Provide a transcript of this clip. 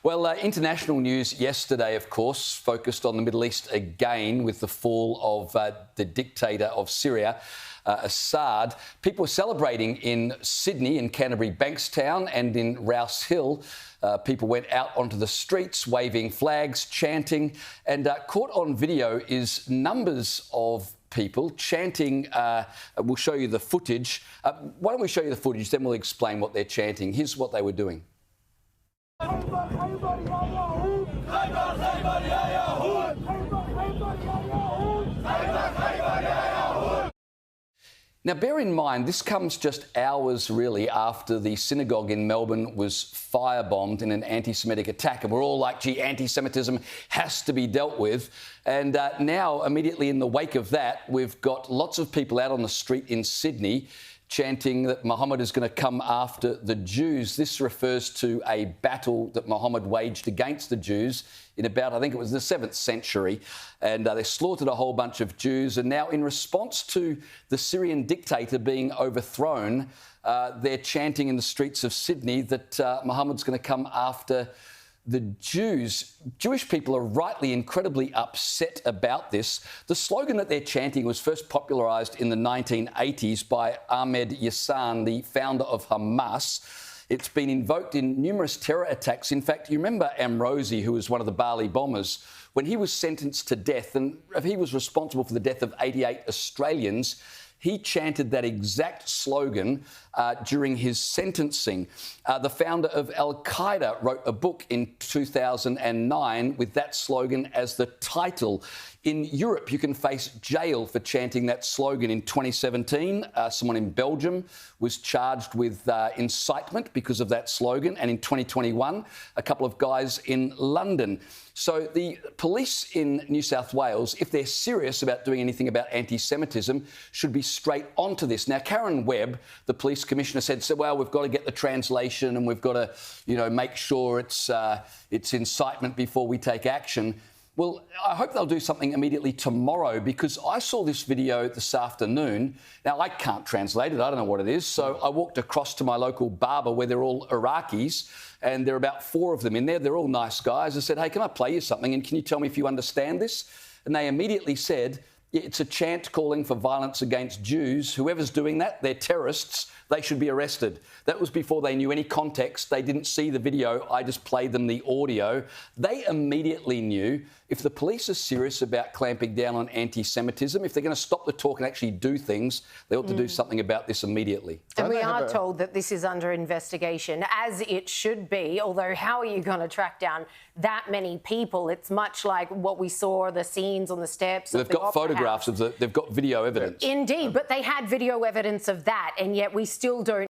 Well, international news yesterday, of course, focused on the Middle East again with the fall of the dictator of Syria, Assad. People were celebrating in Sydney, in Canterbury Bankstown and in Rouse Hill. People went out onto the streets waving flags, chanting, and caught on video is numbers of people chanting. We'll show you the footage. Why don't we show you the footage, then we'll explain what they're chanting. Here's what they were doing. Now, bear in mind, this comes just hours, really, after the synagogue in Melbourne was firebombed in an anti-Semitic attack. And we're all like, gee, anti-Semitism has to be dealt with. And now, immediately in the wake of that, we've got lots of people out on the street in Sydney chanting that Muhammad is going to come after the Jews. This refers to a battle that Muhammad waged against the Jews in about, I think it was the 7th century. And they slaughtered a whole bunch of Jews. And now, in response to the Syrian dictator being overthrown, they're chanting in the streets of Sydney that Muhammad's going to come after the Jews. Jewish people are rightly incredibly upset about this. The slogan that they're chanting was first popularised in the 1980s by Ahmed Yassan, the founder of Hamas. It's been invoked in numerous terror attacks. In fact, you remember Amrozi, who was one of the Bali bombers, when he was sentenced to death, and he was responsible for the death of 88 Australians. He chanted that exact slogan during his sentencing. The founder of Al-Qaeda wrote a book in 2009 with that slogan as the title. In Europe, you can face jail for chanting that slogan. In 2017, someone in Belgium was charged with incitement because of that slogan. And in 2021, a couple of guys in London. So the police in New South Wales, if they're serious about doing anything about anti-Semitism, should be straight onto this. Now, Karen Webb, the police commissioner, said, well, we've got to get the translation and we've got to, make sure it's incitement before we take action. Well, I hope they'll do something immediately tomorrow, because I saw this video this afternoon. Now, I can't translate it. I don't know what it is. So I walked across to my local barber where they're all Iraqis, and there are about 4 of them in there. They're all nice guys. I said, hey, can I play you something? And can you tell me if you understand this? And they immediately said, it's a chant calling for violence against Jews. Whoever's doing that, they're terrorists. They should be arrested. That was before they knew any context. They didn't see the video. I just played them the audio. They immediately knew if the police are serious about clamping down on anti-Semitism, if they're going to stop the talk and actually do things, they ought to do something about this immediately. And we are told that this is under investigation, as it should be, although how are you going to track down that many people? It's much like what we saw, the scenes on the steps. They've got photographs of they've got video evidence. Indeed, but they had video evidence of that, and yet we still don't